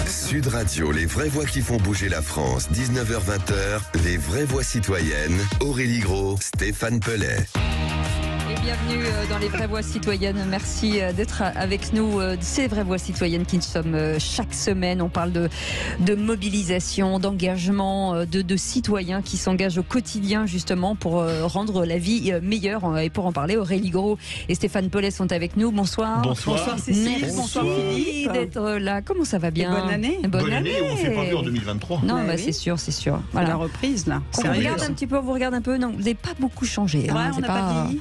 Sud Radio, les vraies voix qui font bouger la France, 19h-20h, les vraies voix citoyennes, Aurélie Gros, Stéphane Pellet. Et bienvenue dans les vraies voix citoyennes. Merci d'être avec nous. Ces vraies voix citoyennes qui nous sommes chaque semaine. On parle de mobilisation, d'engagement, de citoyens qui s'engagent au quotidien justement pour rendre la vie meilleure. Et pour en parler, Aurélie Gros et Stéphane Pellet sont avec nous. Bonsoir. Bonsoir Cécile. Bonsoir Philippe d'être là. Comment ça va bien? Et bonne année. Bonne année. On ne s'est pas vu en 2023. Non, oui. c'est sûr. Voilà. La reprise là. On vous regarde un peu. Non, vous n'avez pas beaucoup changé. Ouais, on n'a pas vieilli.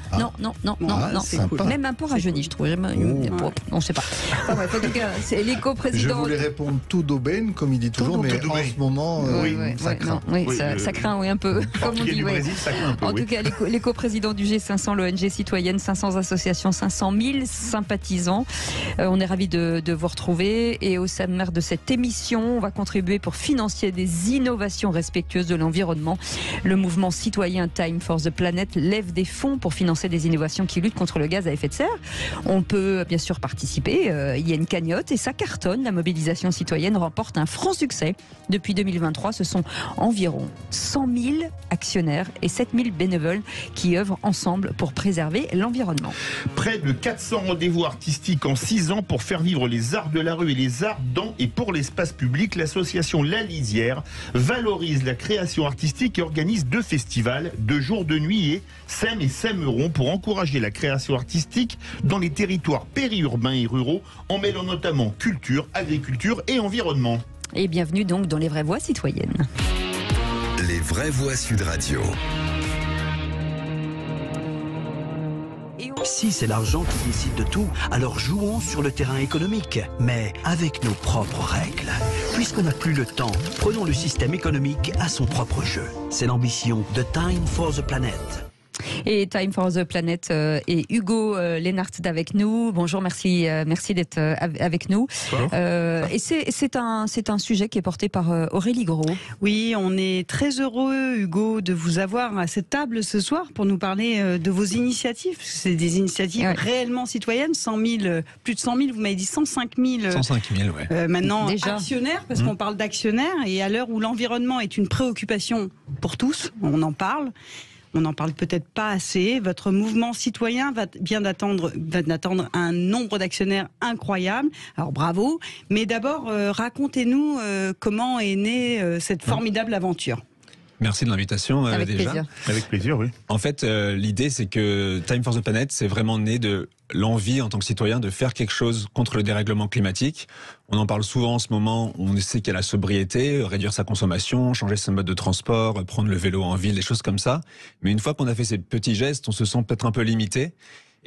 Non, c'est cool. Même un peu rajeuni, je trouve. Non, je sais pas. Enfin, bref, en tout cas, c'est Je l'éco-président. voulais répondre tout d'aubaine, comme il dit toujours, mais en ce moment, ça craint. Ça craint, un peu. Comme on dit, Brésil, ça craint un peu. En tout cas, l'éco-président du G500, l'ONG citoyenne, 500 associations, 500 000 sympathisants. On est ravis de vous retrouver. Et au sommaire de cette émission, on va contribuer pour financer des innovations respectueuses de l'environnement. Le mouvement citoyen Time for the Planet lève des fonds pour financer des innovations qui luttent contre le gaz à effet de serre. On peut bien sûr participer. Il y a une cagnotte et ça cartonne. La mobilisation citoyenne remporte un franc succès. Depuis 2023, ce sont environ 100 000 actionnaires et 7 000 bénévoles qui œuvrent ensemble pour préserver l'environnement. Près de 400 rendez-vous artistiques en 6 ans pour faire vivre les arts de la rue et les arts dans et pour l'espace public. L'association La Lisière valorise la création artistique et organise 2 festivals, 2 jours de nuit et sème et sèmeront pour encourager la création artistique dans les territoires périurbains et ruraux en mêlant notamment culture, agriculture et environnement. Et bienvenue donc dans les vraies voix citoyennes. Les vraies voix Sud Radio. Si c'est l'argent qui décide de tout, alors jouons sur le terrain économique, mais avec nos propres règles. Puisqu'on n'a plus le temps, prenons le système économique à son propre jeu. C'est l'ambition de Time for the Planet. Et Time for the Planet et Hugo Lennart avec nous. Bonjour, merci d'être avec nous. Et c'est un sujet qui est porté par Aurélie Gros. Oui, on est très heureux, Hugo, de vous avoir à cette table ce soir pour nous parler de vos initiatives. C'est des initiatives réellement citoyennes. 100 000, plus de 100 000, vous m'avez dit 105 000. 105 000, ouais. Maintenant, déjà actionnaires, parce qu'on parle d'actionnaires. Et à l'heure où l'environnement est une préoccupation pour tous, on en parle. On n'en parle peut-être pas assez. Votre mouvement citoyen vient d'attendre un nombre d'actionnaires incroyable. Alors bravo. Mais d'abord, racontez-nous comment est née cette formidable aventure. Merci de l'invitation. Avec déjà. plaisir. Avec plaisir, oui. En fait, l'idée, c'est que Time for the Planet, c'est vraiment né de l'envie en tant que citoyen de faire quelque chose contre le dérèglement climatique. On en parle souvent en ce moment, on sait qu'il y a la sobriété, réduire sa consommation, changer son mode de transport, prendre le vélo en ville, des choses comme ça. Mais une fois qu'on a fait ces petits gestes, on se sent peut-être un peu limité.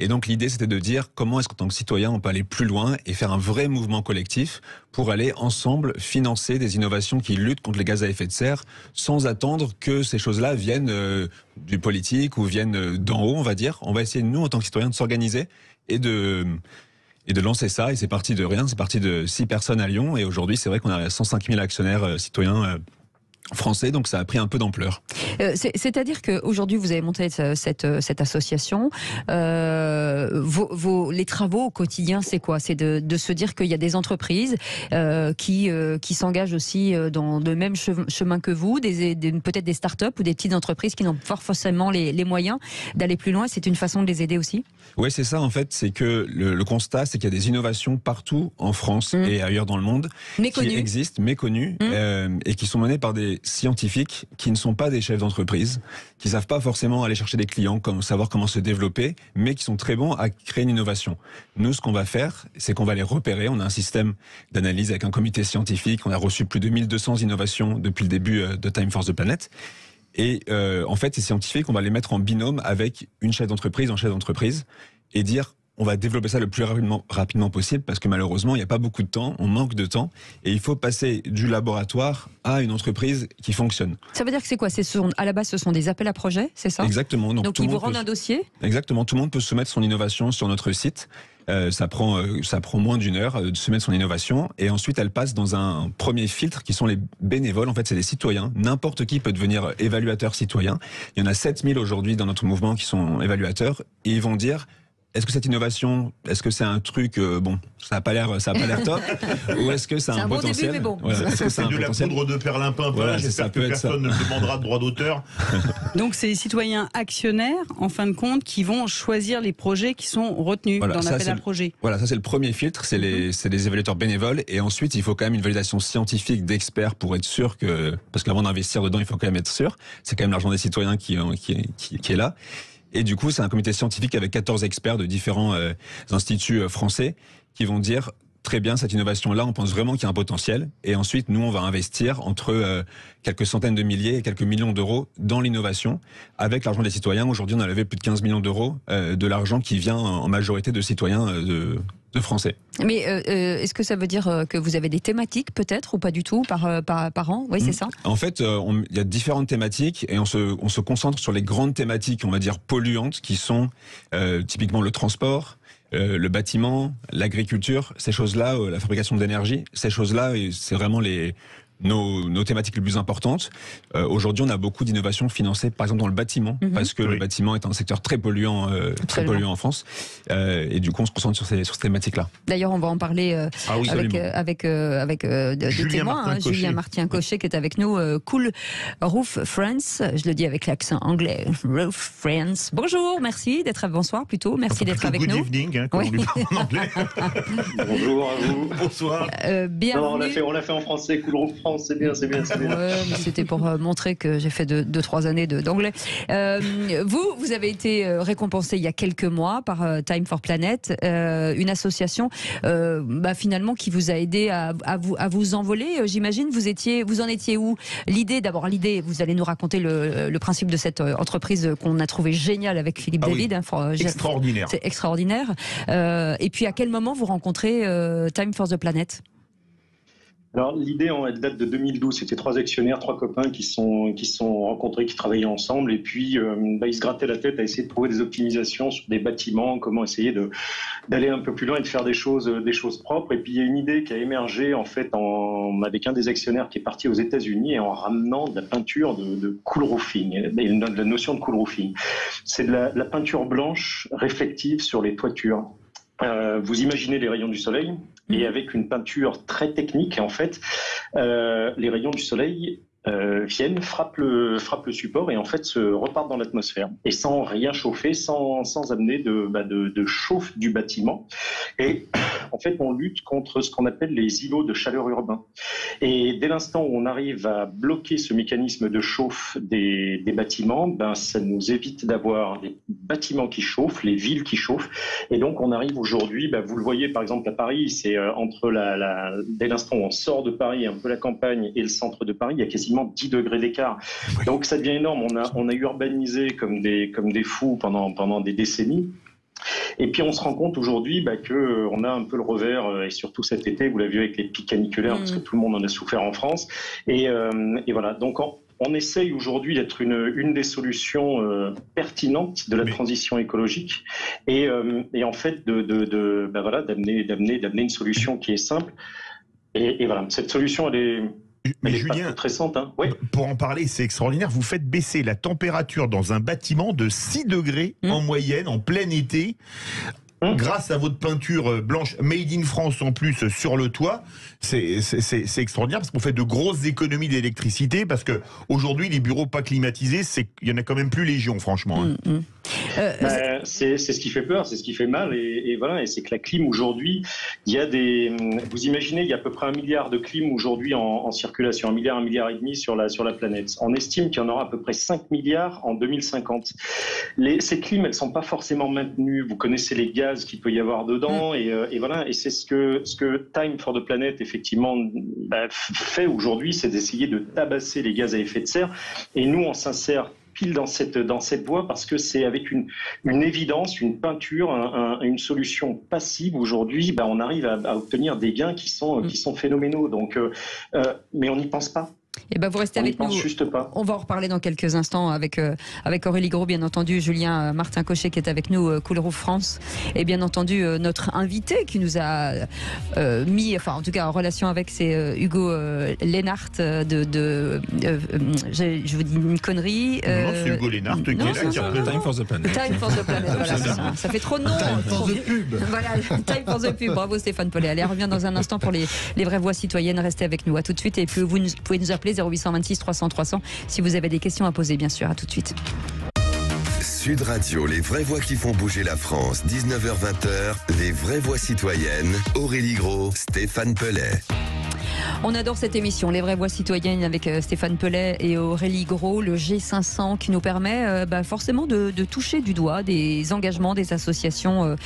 Et donc l'idée, c'était de dire comment est-ce qu'en tant que citoyen, on peut aller plus loin et faire un vrai mouvement collectif pour aller ensemble financer des innovations qui luttent contre les gaz à effet de serre sans attendre que ces choses-là viennent du politique ou viennent d'en haut, on va dire. On va essayer, nous, en tant que citoyens, de s'organiser et de lancer ça. Et c'est parti de rien, c'est parti de 6 personnes à Lyon. Et aujourd'hui, c'est vrai qu'on a 105 000 actionnaires citoyens français, donc ça a pris un peu d'ampleur. C'est-à-dire qu'aujourd'hui, vous avez monté cette association. Les travaux au quotidien, c'est quoi? C'est de se dire qu'il y a des entreprises qui s'engagent aussi dans le même chemin que vous, peut-être des start-up ou des petites entreprises qui n'ont pas forcément les moyens d'aller plus loin. C'est une façon de les aider aussi? Oui, c'est ça en fait. C'est que le constat, c'est qu'il y a des innovations partout en France et ailleurs dans le monde qui existent, méconnues, et qui sont menées par des scientifiques qui ne sont pas des chefs d'entreprise, qui savent pas forcément aller chercher des clients, savoir comment se développer, mais qui sont très bons à créer une innovation. Nous, ce qu'on va faire, c'est qu'on va les repérer. On a un système d'analyse avec un comité scientifique. On a reçu plus de 1200 innovations depuis le début de Time for the Planet. Et en fait, ces scientifiques, on va les mettre en binôme avec une chef d'entreprise, un chef d'entreprise, et dire on va développer ça le plus rapidement possible parce que malheureusement, il n'y a pas beaucoup de temps, on manque de temps et il faut passer du laboratoire à une entreprise qui fonctionne. Ça veut dire que c'est quoi? À la base, ce sont des appels à projets, c'est ça? Exactement. Donc ils vous rendent un dossier? Exactement. Tout le monde peut soumettre son innovation sur notre site. Ça prend moins d'1 heure de soumettre son innovation et ensuite elle passe dans un premier filtre qui sont les bénévoles. En fait, c'est des citoyens. N'importe qui peut devenir évaluateur citoyen. Il y en a 7000 aujourd'hui dans notre mouvement qui sont évaluateurs et ils vont dire est-ce que cette innovation, est-ce que c'est un truc, bon, ça n'a pas l'air top, ou est-ce que c'est un potentiel début, mais bon. Voilà, est-ce que c'est de la poudre de perlimpin, voilà, j'espère que personne ne me demandera de droit d'auteur. Donc c'est les citoyens actionnaires, en fin de compte, qui vont choisir les projets qui sont retenus voilà, dans l'appel à projet. Voilà, ça c'est le premier filtre, c'est les évaluateurs bénévoles, et ensuite il faut quand même une validation scientifique d'experts pour être sûr que, parce qu'avant d'investir dedans, il faut quand même être sûr, c'est quand même l'argent des citoyens qui est là. Et du coup, c'est un comité scientifique avec 14 experts de différents instituts français qui vont dire très bien, cette innovation-là, on pense vraiment qu'il y a un potentiel. Et ensuite, nous, on va investir entre quelques centaines de milliers et quelques millions d'euros dans l'innovation avec l'argent des citoyens. Aujourd'hui, on a levé plus de 15 millions d'euros de l'argent qui vient en majorité de citoyens de Français. Mais est-ce que ça veut dire que vous avez des thématiques peut-être ou pas du tout par an? Oui, c'est ça. En fait, il y a différentes thématiques et on se concentre sur les grandes thématiques, on va dire polluantes, qui sont typiquement le transport, le bâtiment, l'agriculture, ces choses-là, la fabrication d'énergie, ces choses-là, c'est vraiment nos thématiques les plus importantes. Aujourd'hui, on a beaucoup d'innovations financées, par exemple dans le bâtiment, parce que le bâtiment est un secteur très polluant en France. Et du coup, on se concentre sur ces thématiques-là. D'ailleurs, on va en parler avec des témoins. Julien Martin-Cochet qui est avec nous. Cool Roof Friends, je le dis avec l'accent anglais. Roof Friends. Bonjour, merci d'être. Bonsoir plutôt. Merci d'être avec nous. Good evening, quand on lui parle en anglais. Bonjour à vous. Bonsoir. Bienvenue. Non, on l'a fait en français. Cool Roof France. C'est bien. Ouais, mais c'était pour montrer que j'ai fait 2-3 années d'anglais. Vous avez été récompensé il y a quelques mois par Time for Planet, une association finalement qui vous a aidé à vous envoler. J'imagine, vous en étiez où? L'idée, vous allez nous raconter le principe de cette entreprise qu'on a trouvé géniale avec Philippe David. Extraordinaire. C'est extraordinaire. Et puis à quel moment vous rencontrez Time for the Planet? Alors l'idée, elle date de 2012. C'était 3 actionnaires, 3 copains qui se sont rencontrés, qui travaillaient ensemble, et puis ils se grattaient la tête à essayer de trouver des optimisations sur des bâtiments, comment essayer d'aller un peu plus loin et de faire des choses propres. Et puis il y a une idée qui a émergé en fait avec un des actionnaires qui est parti aux États-Unis et en ramenant de la peinture de cool roofing, de la notion de cool roofing. C'est de la peinture blanche réflective sur les toitures. Vous imaginez les rayons du soleil, et avec une peinture très technique, et en fait, les rayons du soleil viennent, frappent le support et en fait se repartent dans l'atmosphère. Et sans rien chauffer, sans amener de chauffe du bâtiment. Et en fait, on lutte contre ce qu'on appelle les îlots de chaleur urbains. Et dès l'instant où on arrive à bloquer ce mécanisme de chauffe des bâtiments, ça nous évite d'avoir des bâtiments qui chauffent, les villes qui chauffent. Et donc, on arrive aujourd'hui, vous le voyez par exemple à Paris, c'est entre dès l'instant où on sort de Paris, un peu la campagne et le centre de Paris, il y a quasiment 10 degrés d'écart. Donc ça devient énorme. On a urbanisé comme des fous pendant des décennies. Et puis on se rend compte aujourd'hui qu'on a un peu le revers, et surtout cet été, vous l'avez vu avec les pics caniculaires, parce que tout le monde en a souffert en France. Et voilà, donc on essaye aujourd'hui d'être une des solutions pertinentes de la transition écologique, et en fait d'amener une solution qui est simple. Et voilà, cette solution, elle est... Mais Julien, pour en parler, c'est extraordinaire. Vous faites baisser la température dans un bâtiment de 6 degrés en moyenne, en plein été, grâce à votre peinture blanche made in France en plus sur le toit. C'est extraordinaire parce qu'on fait de grosses économies d'électricité, parce que aujourd'hui les bureaux pas climatisés, il y en a quand même plus légion, franchement. C'est ce qui fait peur, c'est ce qui fait mal, et voilà. Et c'est que la clim aujourd'hui, vous imaginez, il y a à peu près 1 milliard de clim aujourd'hui en circulation, 1 milliard et demi sur la planète. On estime qu'il y en aura à peu près 5 milliards en 2050. Ces clims, elles sont pas forcément maintenues. Vous connaissez les gaz qu'il peut y avoir dedans, et voilà. Et c'est ce que Time for the Planet effectivement fait aujourd'hui, c'est d'essayer de tabasser les gaz à effet de serre. Et nous, on s'insère pile dans cette voie, parce que c'est avec une évidence, une peinture, une solution passive aujourd'hui, on arrive à obtenir des gains qui sont phénoménaux. Donc, mais on n'y pense pas. Et ben vous restez avec nous. Juste pas. On va en reparler dans quelques instants avec Aurélie Gros, bien entendu, Julien Martin Cochet qui est avec nous, Cool France, et bien entendu notre invité qui nous a mis, enfin en tout cas en relation avec, c'est Hugo Lennart je vous dis une connerie. Non, c'est Hugo Lennart qui est là. Time for the Planet. Time for the Planet, voilà, ça fait trop de noms. Time for the pub. Voilà, Time for the pub. Bravo Stéphane Pellet. Allez, on revient dans un instant pour les vraies voix citoyennes. Restez avec nous. À tout de suite. Et puis vous pouvez nous appeler 0826 300 300 si vous avez des questions à poser, bien sûr. À tout de suite. Sud Radio, les vraies voix qui font bouger la France, 19h-20h, les vraies voix citoyennes, Aurélie Gros, Stéphane Pellet. On adore cette émission, les vraies voix citoyennes, avec Stéphane Pellet et Aurélie Gros, le G500 qui nous permet forcément de toucher du doigt des engagements, des associations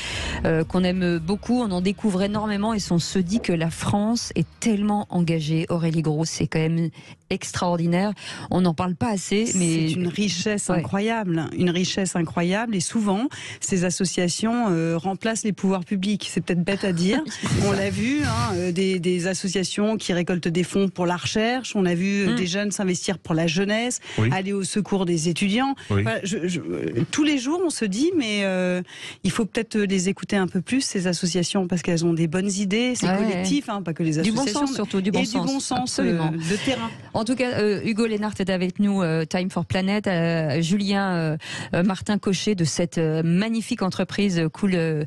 qu'on aime beaucoup. On en découvre énormément et on se dit que la France est tellement engagée. Aurélie Gros, c'est quand même extraordinaire. On n'en parle pas assez, mais c'est une richesse incroyable, et souvent ces associations remplacent les pouvoirs publics. C'est peut-être bête à dire. On l'a vu, des associations qui récoltent des fonds pour la recherche. On a vu des jeunes s'investir pour la jeunesse, aller au secours des étudiants. Voilà, tous les jours, on se dit, mais il faut peut-être les écouter un peu plus, ces associations, parce qu'elles ont des bonnes idées. C'est collectif, pas que les associations. Du bon sens, surtout, du bon sens absolument. De terrain. En tout cas, Hugo Lennart est avec nous, Time for Planet, Julien Martin Cochet de cette magnifique entreprise Cool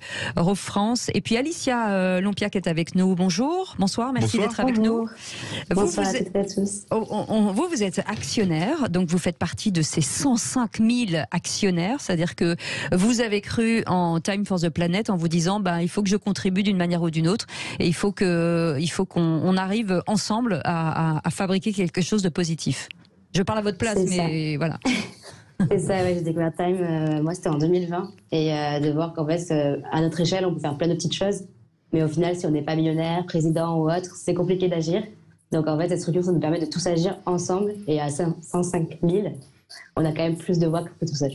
France, et puis Alicia Lompiac est avec nous. Bonjour, bonsoir, merci d'être avec nous. Bonsoir à toutes et à tous. Vous êtes actionnaire, donc vous faites partie de ces 105 000 actionnaires, c'est-à-dire que vous avez cru en Time for the Planet en vous disant il faut que je contribue d'une manière ou d'une autre, et il faut qu'on arrive ensemble à fabriquer quelque chose de positif. Je parle à votre place, mais voilà. C'est ça, j'ai découvert Time, moi c'était en 2020, et de voir qu'en fait, à notre échelle, on peut faire plein de petites choses, mais au final, si on n'est pas millionnaire, président ou autre, c'est compliqué d'agir. Donc en fait, cette structure, ça nous permet de tous agir ensemble, et à 105 000, on a quand même plus de voix que tout seul.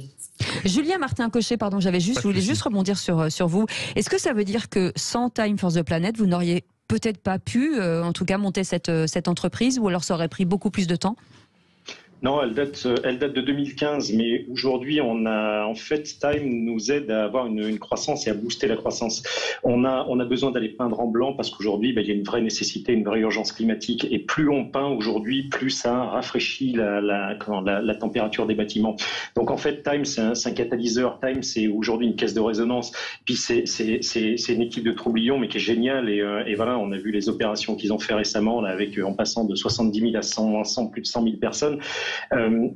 Julien Martin Cochet, pardon, je voulais juste rebondir sur vous. Est-ce que ça veut dire que sans Time for the Planet, vous n'auriez peut-être pas pu, en tout cas, monter cette entreprise, ou alors ça aurait pris beaucoup plus de temps ? Non, elle date de 2015, mais aujourd'hui, Time nous aide à avoir une croissance et à booster la croissance. On a besoin d'aller peindre en blanc parce qu'aujourd'hui, il y a une vraie nécessité, une vraie urgence climatique, et plus on peint aujourd'hui, plus ça rafraîchit la température des bâtiments. Donc en fait, Time, c'est un catalyseur. Time, c'est aujourd'hui une caisse de résonance. Puis c'est une équipe de troublions, mais qui est géniale. Et voilà, on a vu les opérations qu'ils ont fait récemment, là, en passant de 70 000 à plus de 100 000 personnes.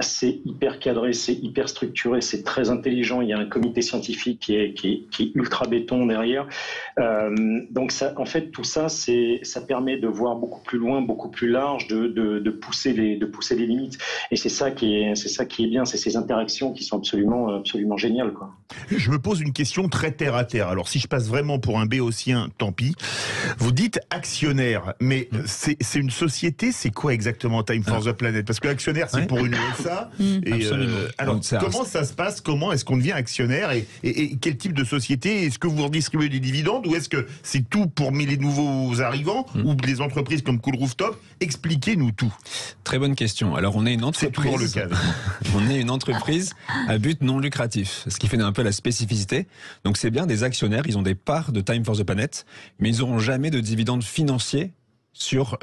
C'est hyper cadré, c'est hyper structuré, c'est très intelligent. Il y a un comité scientifique qui est ultra béton derrière. Donc ça, en fait, tout ça, ça permet de voir beaucoup plus loin, beaucoup plus large, de pousser les limites. Et c'est ça qui est bien, c'est ces interactions qui sont absolument géniales, quoi. Je me pose une question très terre à terre. Alors si je passe vraiment pour un béotien, tant pis. Vous dites actionnaire, mais c'est une société, c'est quoi exactement Time for the Planet? Parce que actionnaire, c'est pour une USA. Alors, comment ça se passe? Comment est-ce qu'on devient actionnaire et quel type de société? Est-ce que vous redistribuez des dividendes ou est-ce que c'est tout pour les nouveaux arrivants ou des entreprises comme Cool Rooftop? Expliquez-nous tout. Très bonne question. Alors, on est une entreprise. C'est toujours le cas. On est une entreprise à but non lucratif, ce qui fait un peu la spécificité. Donc, c'est bien des actionnaires. Ils ont des parts de Time for the Planet, mais ils n'auront jamais de dividendes financiers sur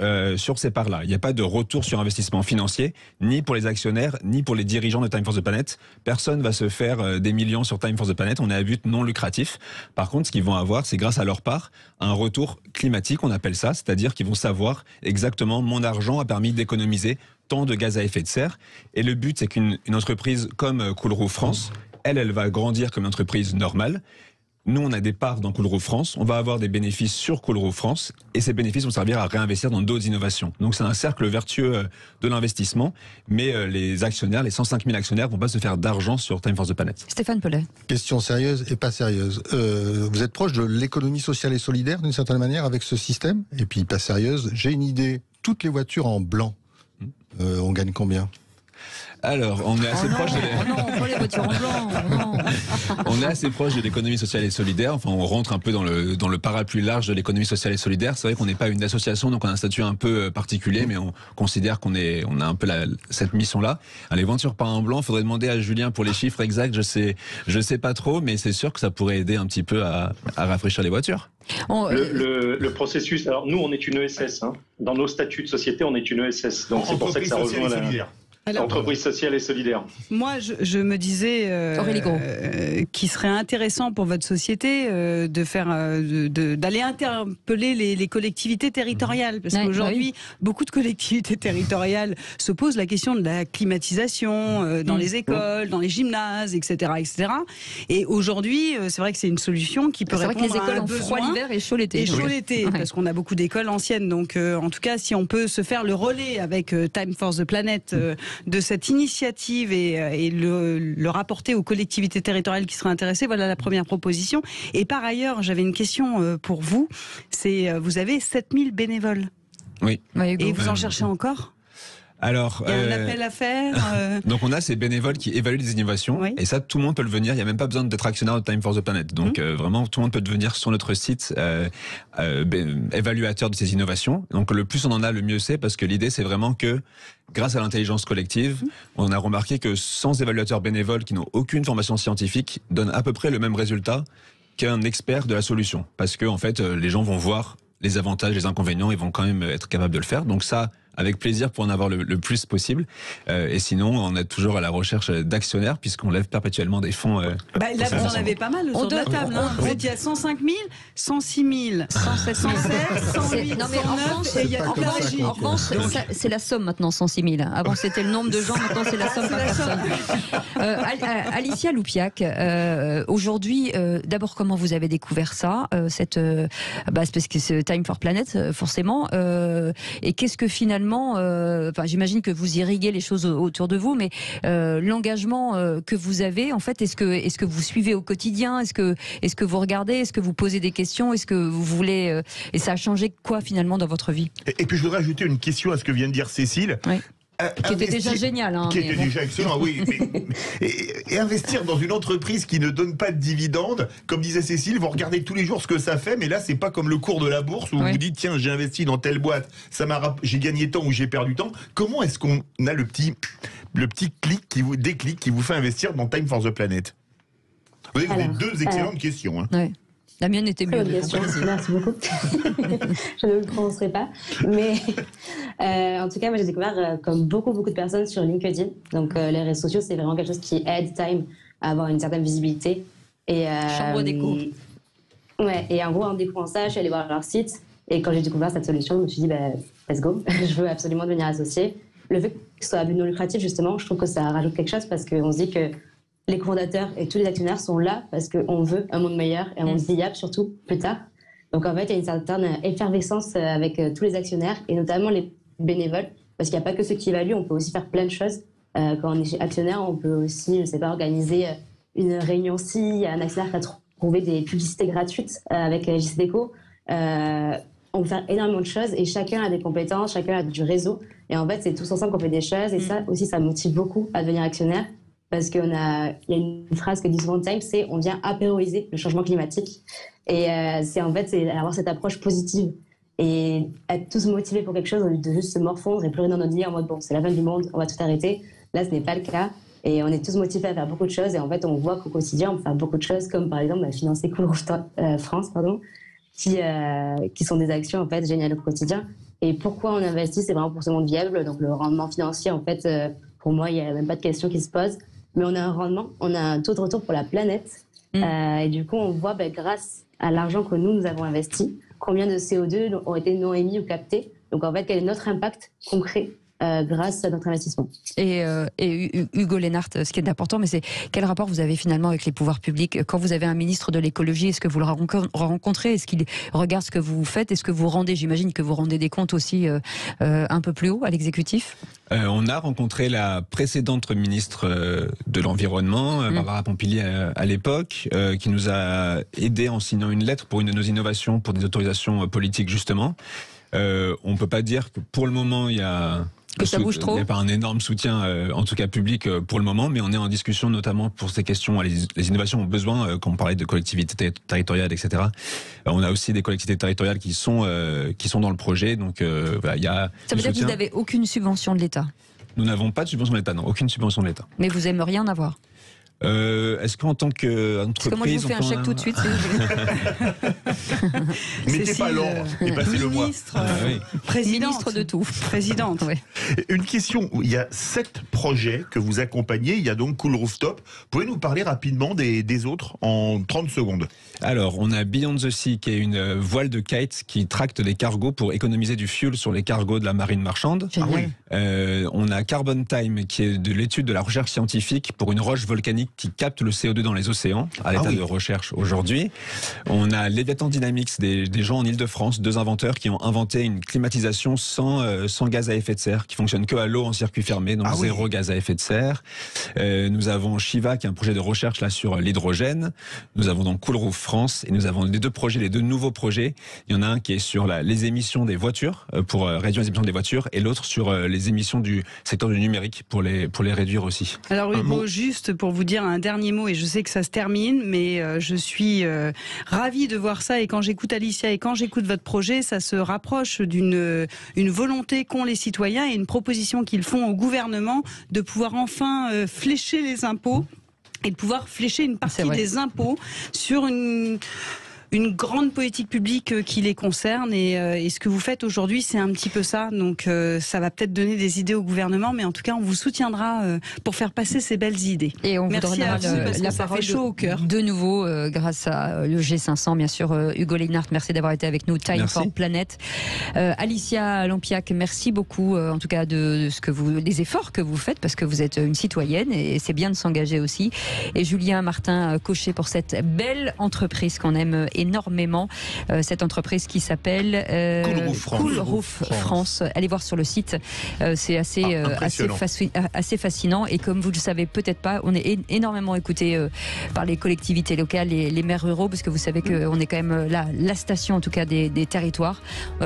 ces parts-là. Il n'y a pas de retour sur investissement financier, ni pour les actionnaires, ni pour les dirigeants de Time for the Planet. Personne ne va se faire des millions sur Time for the Planet. On est à but non lucratif. Par contre, ce qu'ils vont avoir, c'est grâce à leur part, un retour climatique, on appelle ça, c'est-à-dire qu'ils vont savoir exactement mon argent a permis d'économiser tant de gaz à effet de serre. Et le but, c'est qu'une entreprise comme Cool France, elle va grandir comme une entreprise normale. Nous, on a des parts dans Cool France, on va avoir des bénéfices sur Cool France, et ces bénéfices vont servir à réinvestir dans d'autres innovations. Donc c'est un cercle vertueux de l'investissement, mais les actionnaires, les 105 000 actionnaires, vont pas se faire d'argent sur Time for the Planet. Stéphane Pellet. Question sérieuse et pas sérieuse. Vous êtes proche de l'économie sociale et solidaire d'une certaine manière avec ce système? Et puis pas sérieuse, j'ai une idée, toutes les voitures en blanc, on gagne combien? Alors, on est assez proche non, les voitures en blanc. Non. On est assez proche de l'économie sociale et solidaire. Enfin, on rentre un peu dans le parapluie large de l'économie sociale et solidaire. C'est vrai qu'on n'est pas une association, donc on a un statut un peu particulier, mais on considère qu'on a un peu cette mission-là. Alors, les voitures pas en blanc, faudrait demander à Julien pour les chiffres exacts. Je sais pas trop, mais c'est sûr que ça pourrait aider un petit peu à rafraîchir les voitures. Le processus, alors nous on est une ESS, hein. Dans nos statuts de société on est une ESS, donc c'est pour ça que ça rejoint l'entreprise sociale et solidaire. Moi je me disais qu'il serait intéressant pour votre société d'aller interpeller les collectivités territoriales, parce qu'aujourd'hui beaucoup de collectivités territoriales se posent la question de la climatisation dans les écoles, dans les gymnases, etc. Et aujourd'hui c'est vrai que c'est une solution qui peut répondre à un besoin. C'est vrai que les écoles ont froid l'hiver et chaud l'été. Parce qu'on a beaucoup d'écoles anciennes. Donc, en tout cas, si on peut se faire le relais avec Time for the Planet de cette initiative et le rapporter aux collectivités territoriales qui seraient intéressées, voilà la première proposition. Et par ailleurs, j'avais une question pour vous. Vous avez 7000 bénévoles. Oui. Et vous en cherchez encore ? Alors, il y a un appel à faire. Donc on a ces bénévoles qui évaluent les innovations, et ça tout le monde peut le venir. Il n'y a même pas besoin d'être actionnaire de Time for the Planet. Donc vraiment tout le monde peut devenir sur notre site évaluateur de ces innovations. Donc le plus on en a, le mieux c'est, parce que l'idée c'est vraiment que grâce à l'intelligence collective, on a remarqué que 100 évaluateurs bénévoles qui n'ont aucune formation scientifique donnent à peu près le même résultat qu'un expert de la solution, parce que en fait les gens vont voir les avantages, les inconvénients, ils vont quand même être capables de le faire. Donc ça, avec plaisir pour en avoir le plus possible. Et sinon, on est toujours à la recherche d'actionnaires, puisqu'on lève perpétuellement des fonds. Là, vous en avez pas mal autour de la table. Vous étiez à 105 000, 106 000, 107, 107, 108, 109, et il y a en revanche, c'est la somme maintenant, 106 000. Avant, c'était le nombre de gens, maintenant, c'est la somme par personne. Alicia Loupiac, aujourd'hui, d'abord, comment vous avez découvert ça, parce que c'est Time for Planet, forcément, et qu'est-ce que finalement, j'imagine que vous irriguez les choses autour de vous, mais l'engagement que vous avez, en fait, est-ce que vous suivez au quotidien, est-ce que vous regardez, est-ce que vous posez des questions, est-ce que vous voulez, et ça a changé quoi finalement dans votre vie? Et puis je voudrais ajouter une question à ce que vient de dire Cécile. Oui. Qui était déjà génial. Qui était déjà excellent, oui. Et investir dans une entreprise qui ne donne pas de dividendes, comme disait Cécile, vous regardez tous les jours ce que ça fait, mais là, c'est pas comme le cours de la bourse où vous vous dites, tiens, j'ai investi dans telle boîte, j'ai gagné temps ou j'ai perdu temps. Comment est-ce qu'on a le petit déclic qui vous fait investir dans Time for the Planet? Vous avez deux excellentes questions. Hein. Ouais. La mienne était mieux. Merci beaucoup. Je ne le prononcerai pas. Mais en tout cas, moi j'ai découvert, comme beaucoup de personnes, sur LinkedIn. Donc les réseaux sociaux, c'est vraiment quelque chose qui aide Time à avoir une certaine visibilité. Chambre d'écho. Ouais, et en gros, en découvrant ça, je suis allée voir leur site. Et quand j'ai découvert cette solution, je me suis dit, let's go, je veux absolument devenir associée. Le fait que ce soit à but non lucratif, justement, je trouve que ça rajoute quelque chose parce qu'on se dit que les cofondateurs et tous les actionnaires sont là parce qu'on veut un monde meilleur et un monde viable, surtout plus tard. Donc en fait, il y a une certaine effervescence avec tous les actionnaires et notamment les bénévoles, parce qu'il n'y a pas que ceux qui évaluent, on peut aussi faire plein de choses. Quand on est actionnaire, on peut aussi, je sais pas, organiser une réunion il y a un actionnaire qui a trouvé des publicités gratuites avec JCDecaux. On peut faire énormément de choses et chacun a des compétences, chacun a du réseau. Et en fait, c'est tous ensemble qu'on fait des choses et ça aussi, ça motive beaucoup à devenir actionnaire. Parce il y a une phrase que dit souvent Time, c'est on vient apéroiser le changement climatique. Et c'est avoir cette approche positive et être tous motivés pour quelque chose au lieu de juste se morfondre et pleurer dans notre lit en mode bon, c'est la fin du monde, on va tout arrêter. Là, ce n'est pas le cas. Et on est tous motivés à faire beaucoup de choses. Et en fait, on voit qu'au quotidien, on peut faire beaucoup de choses, comme par exemple financer Cool Roof France, qui sont des actions en fait géniales au quotidien. Et pourquoi on investit, c'est vraiment pour ce monde viable. Donc le rendement financier, en fait, pour moi, il n'y a même pas de question qui se pose. Mais on a un rendement, on a un taux de retour pour la planète. Et du coup, on voit, grâce à l'argent que nous avons investi, combien de CO2 ont été non émis ou captés. Donc, en fait, quel est notre impact concret grâce à notre investissement. Et Hugo Lénart, ce qui est important, mais c'est quel rapport vous avez finalement avec les pouvoirs publics? Quand vous avez un ministre de l'écologie, est-ce que vous le rencontrez? Est-ce qu'il regarde ce que vous faites? Est-ce que vous rendez, j'imagine que vous rendez des comptes aussi un peu plus haut à l'exécutif? On a rencontré la précédente ministre de l'Environnement, Barbara Pompili à l'époque, qui nous a aidé en signant une lettre pour une de nos innovations, pour des autorisations politiques justement. On peut pas dire que pour le moment il y a Que ça bouge trop. Il n'y a pas un énorme soutien, en tout cas public, pour le moment, mais on est en discussion notamment pour ces questions. Les innovations ont besoin, quand on parlait de collectivités territoriales, etc. On a aussi des collectivités territoriales qui sont dans le projet. Donc voilà, il y a. Ça veut dire que vous n'avez aucune subvention de l'État? Nous n'avons pas de subvention de l'État, non, aucune subvention de l'État. Mais vous aimeriez en avoir? Est-ce qu'en tant qu'entreprise... Parce que moi, je vous fais un chèque tout de suite. Mettez pas l'ordre et passez le mois. Ministre de tout. Présidente. Ouais. Une question, il y a 7 projets que vous accompagnez, il y a donc Cool Rooftop. Pouvez nous parler rapidement des autres en 30 secondes? Alors, on a Beyond the Sea, qui est une voile de kite qui tracte des cargos pour économiser du fuel sur les cargos de la marine marchande. Ah oui. On a Carbon Time, qui est de l'étude de la recherche scientifique pour une roche volcanique qui capte le CO2 dans les océans, à l'état de recherche aujourd'hui. On a Léviathan Dynamics, des gens en Ile-de-France, 2 inventeurs qui ont inventé une climatisation sans gaz à effet de serre, qui fonctionne que à l'eau en circuit fermé, donc zéro gaz à effet de serre. Nous avons Shiva, qui est un projet de recherche là sur l'hydrogène. Nous avons donc Cool Roof France, et nous avons les 2 nouveaux projets. Il y en a un qui est sur les émissions des voitures, pour réduire les émissions des voitures, et l'autre sur les émissions du secteur du numérique, pour les réduire aussi. Alors Hugo, juste pour vous dire un dernier mot, et je sais que ça se termine, mais je suis ravie de voir ça, et quand j'écoute Alicia et quand j'écoute votre projet, ça se rapproche d'une volonté qu'ont les citoyens et une proposition qu'ils font au gouvernement de pouvoir enfin flécher les impôts et de pouvoir flécher une partie des impôts sur une grande politique publique qui les concerne, et ce que vous faites aujourd'hui, c'est un petit peu ça. Donc ça va peut-être donner des idées au gouvernement, mais en tout cas, on vous soutiendra pour faire passer ces belles idées. Et on vous donnera la parole chaud au cœur. De nouveau, grâce à le G500, bien sûr, Hugo Leinart, merci d'avoir été avec nous. Time for Planet. Alicia Lampiac, merci beaucoup, en tout cas, des efforts que vous faites, parce que vous êtes une citoyenne, et c'est bien de s'engager aussi. Et Julien Martin Cochet pour cette belle entreprise qu'on aime énormément, cette entreprise qui s'appelle Cool Roof France. Allez voir sur le site, c'est assez fascinant, et comme vous le savez peut-être pas, on est énormément écouté par les collectivités locales et les maires ruraux, parce que vous savez qu'on est quand même la station en tout cas des territoires.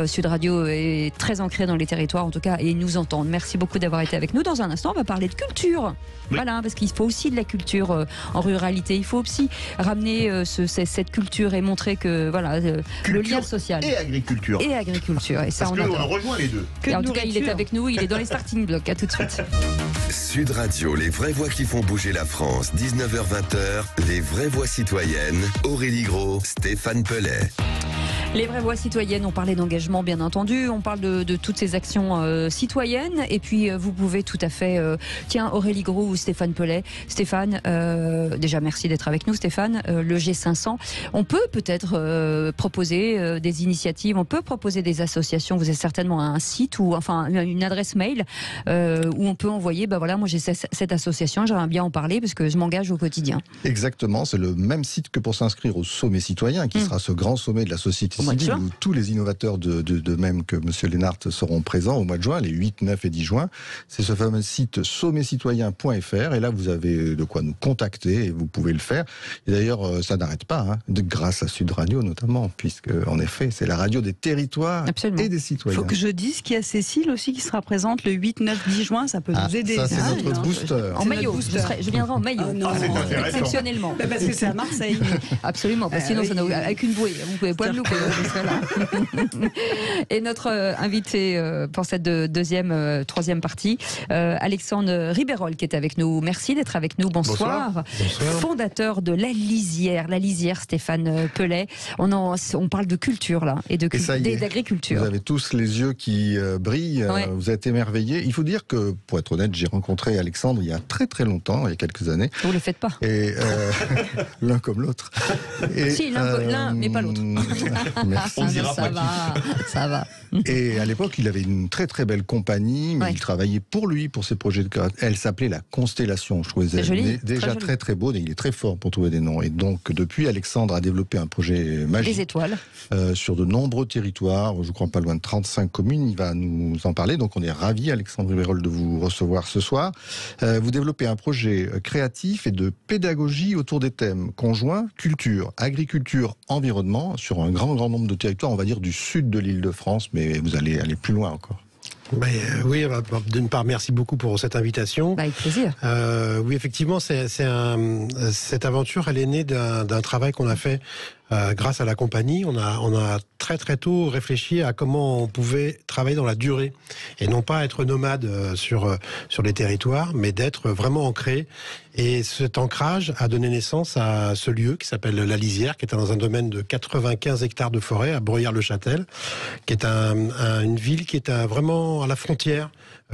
Sud Radio est très ancré dans les territoires en tout cas, et ils nous entendent. Merci beaucoup d'avoir été avec nous. Dans un instant, on va parler de culture. Voilà, parce qu'il faut aussi de la culture en ruralité. Il faut aussi ramener cette culture et montrer que voilà, le lien social et agriculture. Et ça, parce qu'on rejoint les deux. Et en tout cas, il est avec nous, il est dans les starting blocks. À tout de suite. Sud Radio, les vraies voix qui font bouger la France. 19h-20h, les vraies voix citoyennes. Aurélie Gros, Stéphane Pellet. Les vraies voix citoyennes, on parlait d'engagement bien entendu, on parle de toutes ces actions citoyennes, et puis vous pouvez tout à fait, tiens, Aurélie Gros ou Stéphane Pellet. Stéphane, déjà merci d'être avec nous Stéphane, le G500, on peut peut-être proposer des initiatives, on peut proposer des associations, vous avez certainement un site ou enfin une adresse mail où on peut envoyer, voilà, moi j'ai cette association, j'aimerais bien en parler parce que je m'engage au quotidien. Exactement, c'est le même site que pour s'inscrire au sommet citoyen, qui sera ce grand sommet de la société civile, où tous les innovateurs de même que M. Leinart seront présents au mois de juin, les 8, 9 et 10 juin. C'est ce fameux site sommetcitoyen.fr, et là vous avez de quoi nous contacter et vous pouvez le faire. Et d'ailleurs, ça n'arrête pas, grâce à Sud Radio notamment, puisque en effet, c'est la radio des territoires et des citoyens. Il faut que je dise qu'il y a Cécile aussi qui sera présente le 8, 9, 10 juin, ça peut nous aider. Ça, c'est notre booster. En maillot, je viendrai en maillot, exceptionnellement. Parce que c'est à Marseille. Absolument, parce que sinon ça n'a avec une bouée, vous pouvez pas le louper. Et notre invité pour cette troisième partie, Alexandre Ribérol, qui est avec nous. Merci d'être avec nous. Bonsoir. Fondateur de La Lisière, Stéphane Pellet. On parle de culture là et d'agriculture. Vous avez tous les yeux qui brillent. Vous êtes émerveillés. Il faut dire que, pour être honnête, j'ai rencontré Alexandre il y a très très longtemps, il y a quelques années. Vous le faites pas. Et l'un comme l'autre. Si, l'un mais pas l'autre. Merci. On dira ça va. Et à l'époque, il avait une très très belle compagnie, mais il travaillait pour lui, pour ses projets de carrière. Elle s'appelait La Constellation. Je trouvais déjà très très beau, et il est très fort pour trouver des noms. Et donc, depuis, Alexandre a développé un projet magique. Les étoiles. Sur de nombreux territoires, je crois pas loin de 35 communes. Il va nous en parler. Donc, on est ravis, Alexandre Ribérol, de vous recevoir ce soir. Vous développez un projet créatif et de pédagogie autour des thèmes conjoints, culture, agriculture, environnement, sur un grand nombre de territoires, on va dire du sud de l'Île-de-France, mais vous allez aller plus loin encore. Oui, d'une part, merci beaucoup pour cette invitation. Avec plaisir. Oui, effectivement, cette aventure, elle est née d'un travail qu'on a fait grâce à la compagnie. On a très très tôt réfléchi à comment on pouvait travailler dans la durée et non pas être nomade sur les territoires, mais d'être vraiment ancré. Et cet ancrage a donné naissance à ce lieu qui s'appelle La Lisière, qui est dans un domaine de 95 hectares de forêt à Bruyères-le-Châtel, qui est une ville qui est vraiment à la frontière,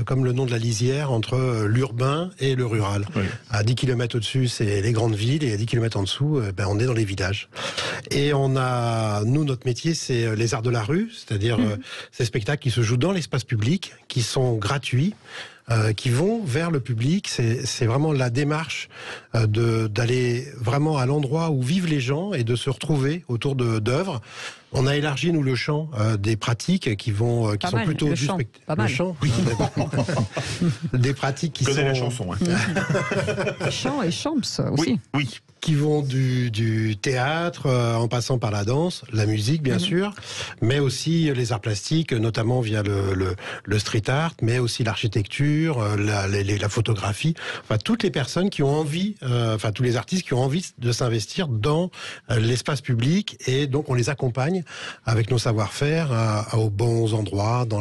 comme le nom de la Lisière, entre l'urbain et le rural. Oui. À 10 km au-dessus, c'est les grandes villes, et à 10 km en dessous, on est dans les villages. Et nous, notre métier, c'est les arts de la rue, c'est-à-dire ces spectacles qui se jouent dans l'espace public, qui sont gratuits, qui vont vers le public. C'est vraiment la démarche d'aller vraiment à l'endroit où vivent les gens et de se retrouver autour d'œuvres. On a élargi, nous, le champ des pratiques qui sont plutôt du spectacle. Le chant, oui. Des pratiques qui sont... la chanson. Hein. Chant et champs aussi. Oui. Qui vont du théâtre, en passant par la danse, la musique, bien sûr, mais aussi les arts plastiques, notamment via le street art, mais aussi l'architecture, la photographie. Enfin, toutes les personnes qui ont envie, tous les artistes qui ont envie de s'investir dans l'espace public, et donc on les accompagne avec nos savoir-faire aux bons endroits, dans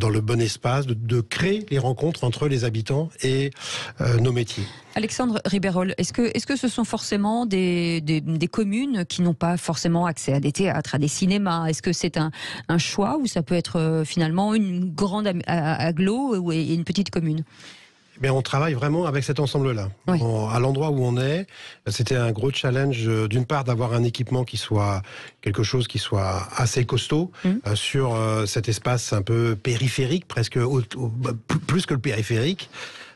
le bon espace, de créer les rencontres entre les habitants et nos métiers. Alexandre Ribérol, est-ce que ce sont forcément des communes qui n'ont pas forcément accès à des théâtres, à des cinémas? Est-ce que c'est un choix, ou ça peut être finalement une grande agglo et une petite commune? Mais on travaille vraiment avec cet ensemble-là. Oui. À l'endroit où on est, c'était un gros challenge, d'une part, d'avoir un équipement qui soit quelque chose qui soit assez costaud sur cet espace un peu périphérique, presque plus que le périphérique.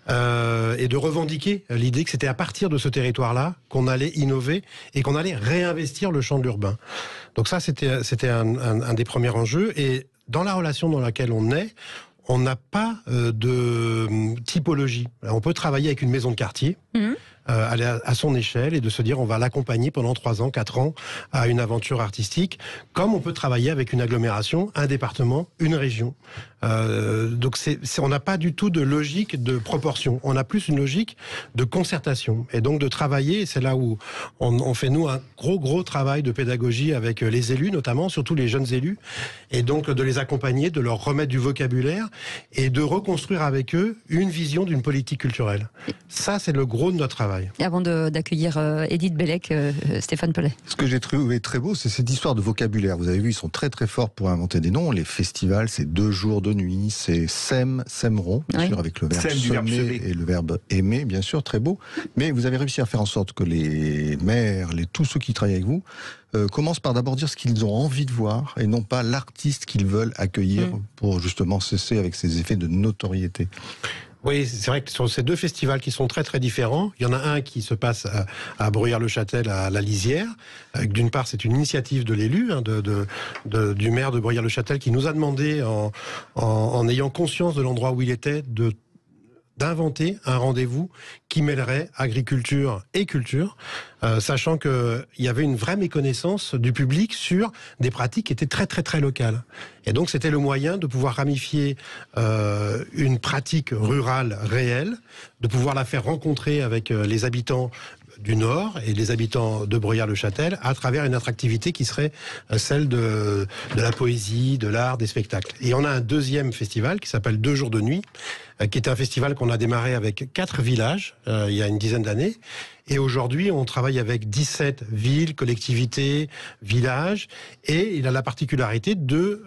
Et de revendiquer l'idée que c'était à partir de ce territoire-là qu'on allait innover et qu'on allait réinvestir le champ de l'urbain. Donc ça, c'était un des premiers enjeux. Et dans la relation dans laquelle on est, on n'a pas de typologie. On peut travailler avec une maison de quartier, aller à son échelle, et de se dire on va l'accompagner pendant 3 ans, 4 ans à une aventure artistique, comme on peut travailler avec une agglomération, un département, une région. Donc on n'a pas du tout de logique de proportion, on a plus une logique de concertation, et donc de travailler. C'est là où on fait, nous, un gros travail de pédagogie avec les élus, notamment, surtout les jeunes élus, et donc de les accompagner, de leur remettre du vocabulaire et de reconstruire avec eux une vision d'une politique culturelle. Ça, c'est le gros de notre travail. Et avant d'accueillir Edith Bellec, Stéphane Pellet. Ce que j'ai trouvé très beau, c'est cette histoire de vocabulaire. Vous avez vu, ils sont très très forts pour inventer des noms. Les festivals, c'est 2 jours de nuit, c'est sèmeront, bien sûr, avec le verbe semer et le verbe aimer, bien sûr, très beau. Mais vous avez réussi à faire en sorte que les maires, tous ceux qui travaillent avec vous, commencent par d'abord dire ce qu'ils ont envie de voir, et non pas l'artiste qu'ils veulent accueillir pour justement cesser avec ces effets de notoriété. Oui, c'est vrai que sur ces 2 festivals qui sont très très différents, il y en a un qui se passe à Bruyères-le-Châtel, à La Lisière. D'une part, c'est une initiative de l'élu, du maire de Bruyères-le-Châtel, qui nous a demandé, en ayant conscience de l'endroit où il était, d'inventer un rendez-vous qui mêlerait agriculture et culture, sachant qu'il y avait une vraie méconnaissance du public sur des pratiques qui étaient très très très locales. Et donc c'était le moyen de pouvoir ramifier une pratique rurale réelle, de pouvoir la faire rencontrer avec les habitants du Nord et les habitants de Bruyères-le-Châtel à travers une attractivité qui serait celle de la poésie, de l'art, des spectacles. Et on a un 2e festival qui s'appelle 2 jours de nuit, qui est un festival qu'on a démarré avec 4 villages il y a une dizaine d'années. Et aujourd'hui, on travaille avec 17 villes, collectivités, villages, et il a la particularité de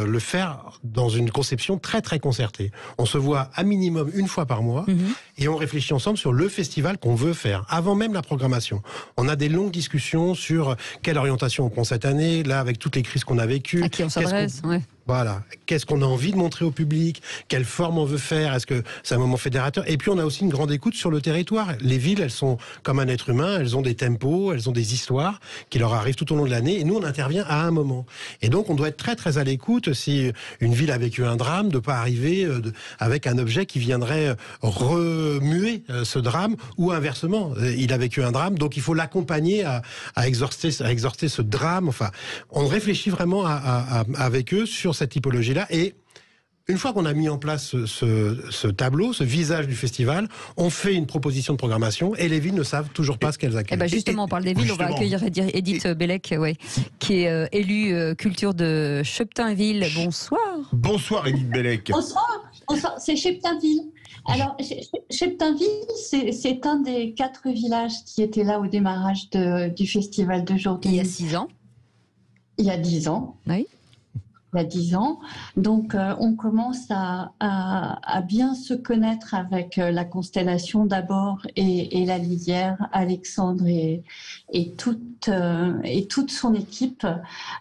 le faire dans une conception très très concertée. On se voit à minimum 1 fois par mois, et on réfléchit ensemble sur le festival qu'on veut faire, avant même la programmation. On a des longues discussions sur quelle orientation on prend cette année, là avec toutes les crises qu'on a vécues. À qui on s'adresse, Voilà. Qu'est-ce qu'on a envie de montrer au public? Quelle forme on veut faire? Est-ce que c'est un moment fédérateur? Et puis on a aussi une grande écoute sur le territoire. Les villes, elles sont comme un être humain, elles ont des tempos, elles ont des histoires qui leur arrivent tout au long de l'année, et nous on intervient à un moment. Et donc on doit être très très à l'écoute. Si une ville a vécu un drame, de pas arriver avec un objet qui viendrait remuer ce drame, ou inversement, il a vécu un drame, donc il faut l'accompagner à exorcer ce drame. Enfin, on réfléchit vraiment avec eux sur cette typologie-là, et Une fois qu'on a mis en place ce tableau, ce visage du festival, on fait une proposition de programmation et les villes ne savent toujours pas ce qu'elles accueillent. Justement, on parle des villes, on va accueillir Edith Bellec, qui est élue culture de Cheptainville. Bonsoir. Bonsoir Edith Bellec. Bonsoir, c'est Cheptainville. Alors, Cheptainville, c'est un des 4 villages qui étaient là au démarrage du festival de jour. Il y a 6 ans. Il y a 10 ans. Oui. Il y a 10 ans. Donc, on commence à bien se connaître avec la constellation d'abord et la lisière, Alexandre et toute son équipe,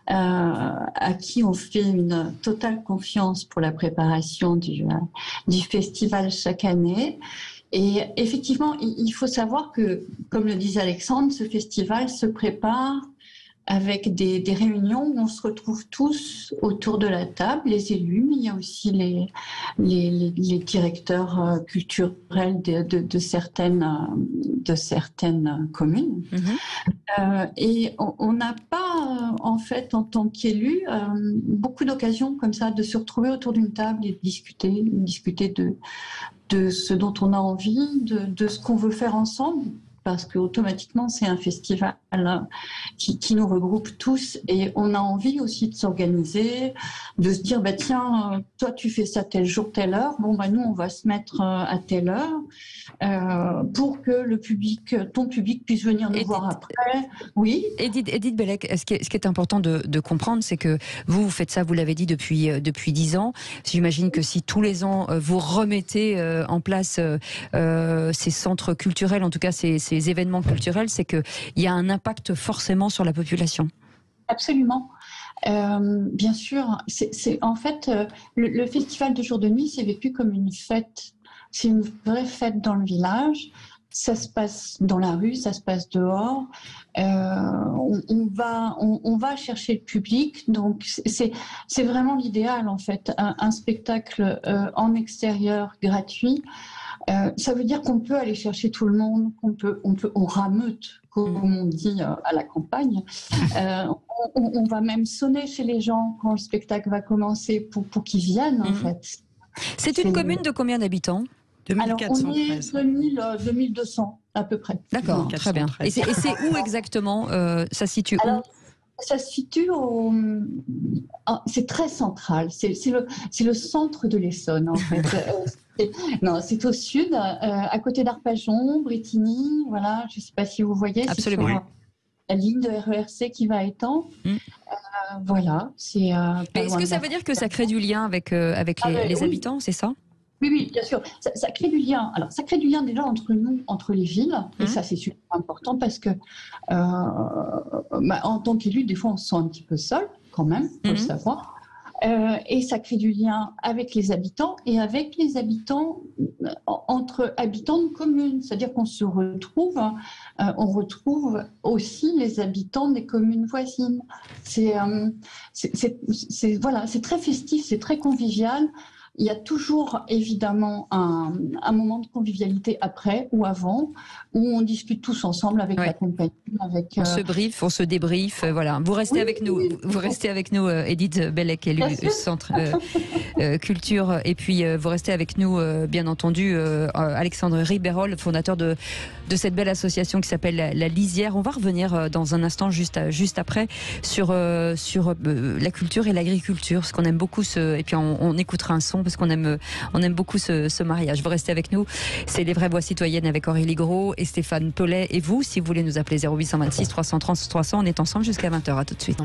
à qui on fait une totale confiance pour la préparation du festival chaque année. Et effectivement, il faut savoir que, comme le disait Alexandre, ce festival se prépare avec des réunions où on se retrouve tous autour de la table, les élus, mais il y a aussi les directeurs culturels de certaines communes. Et on n'a pas, en fait, en tant qu'élu, beaucoup d'occasions comme ça de se retrouver autour d'une table et de discuter de ce dont on a envie, de ce qu'on veut faire ensemble. Parce qu'automatiquement, c'est un festival qui nous regroupe tous et on a envie aussi de s'organiser, de se dire, tiens, toi tu fais ça tel jour, telle heure, nous on va se mettre à telle heure pour que ton public puisse venir nous voir après. Oui. Edith Bellec, ce qui est important de comprendre, c'est que vous faites ça, vous l'avez dit, depuis 10 ans. J'imagine que si tous les ans vous remettez en place ces centres culturels, en tout cas ces événements culturels, c'est qu'il y a un impact forcément sur la population. Absolument. Bien sûr. En fait, le festival de jour de nuit, c'est vécu comme une fête. C'est une vraie fête dans le village. Ça se passe dans la rue, ça se passe dehors. On va chercher le public. Donc, c'est vraiment l'idéal, en fait. Un spectacle en extérieur gratuit. Ça veut dire qu'on peut aller chercher tout le monde, on rameute, comme on dit à la campagne. On va même sonner chez les gens quand le spectacle va commencer pour qu'ils viennent, en fait. C'est une commune de combien d'habitants ? 2413. Alors, on est 2200 à peu près. D'accord, très bien. Et c'est où exactement ça se situe où ? Ça se situe c'est très central. C'est le centre de l'Essonne, en fait. Non, c'est au sud, à côté d'Arpajon, Brétigny. Voilà, je ne sais pas si vous voyez. Absolument. C'est la ligne de RERC qui va à Étampes. Voilà, c'est. Est-ce que ça veut dire que ça crée du lien avec les habitants, c'est ça ? Oui, bien sûr. Ça crée du lien. Alors, ça crée du lien déjà entre nous, entre les villes. Et ça, c'est super important parce que, en tant qu'élu, des fois, on se sent un petit peu seul, quand même, il faut le savoir. Et ça crée du lien avec les habitants et avec les habitants, entre habitants de communes. C'est-à-dire qu'on se retrouve, on retrouve aussi les habitants des communes voisines. C'est très festif, c'est très convivial. Il y a toujours évidemment un moment de convivialité après ou avant où on discute tous ensemble avec la compagnie. On se briefe, on se débriefe. Voilà. Vous restez avec nous. Vous restez avec nous, Edith Bellec, élue du Centre Culture. Et puis vous restez avec nous, bien entendu, Alexandre Riberol, fondateur de cette belle association qui s'appelle La Lisière. On va revenir dans un instant, juste après, sur la culture et l'agriculture, parce qu'on aime beaucoup et puis on écoutera un son parce qu'on aime beaucoup ce mariage. Vous restez avec nous. C'est Les Vraies Voix Citoyennes avec Aurélie Gros et Stéphane Pellet. Et vous, si vous voulez nous appeler 0826 330 300, on est ensemble jusqu'à 20h. À tout de suite.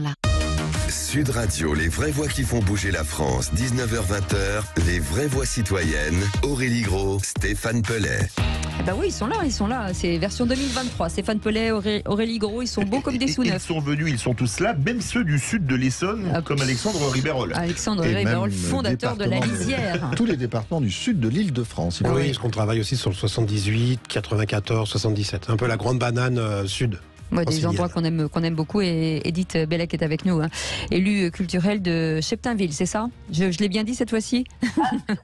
Sud Radio, Les Vraies Voix qui font bouger la France. 19h-20h, Les Vraies Voix Citoyennes. Aurélie Gros, Stéphane Pellet. Oui, ils sont là. C'est version 2023. Stéphane Pellet, Aurélie Gros, ils sont beaux comme des sous-neufs. Ils sont venus, ils sont tous là, même ceux du sud de l'Essonne, comme Alexandre Riberol. Alexandre Riberol, fondateur de La Lisière. Tous les départements du sud de l'Île-de-France. Oui, parce qu'on travaille aussi sur le 78, 94, 77. Un peu la grande banane sud. Ouais, des endroits qu'on aime beaucoup. Et Edith Bellec est avec nous, hein. Élue culturelle de Cheptainville, c'est ça? Je l'ai bien dit cette fois-ci?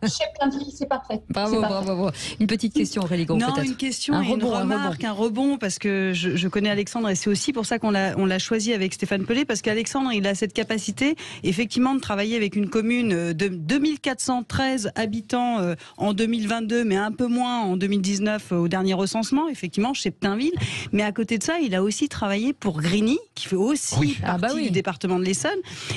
Cheptainville, c'est parfait. Bravo. Une petite question, Aurélie Gros, non, peut-être. une question, une remarque, un rebond, parce que je connais Alexandre et c'est aussi pour ça qu'on l'a choisi avec Stéphane Pelé, parce qu'Alexandre, il a cette capacité, effectivement, de travailler avec une commune de 2413 habitants en 2022, mais un peu moins en 2019 au dernier recensement, effectivement, Cheptainville. Mais à côté de ça, il a aussi travaillé pour Grigny, qui fait aussi partie du département de l'Essonne.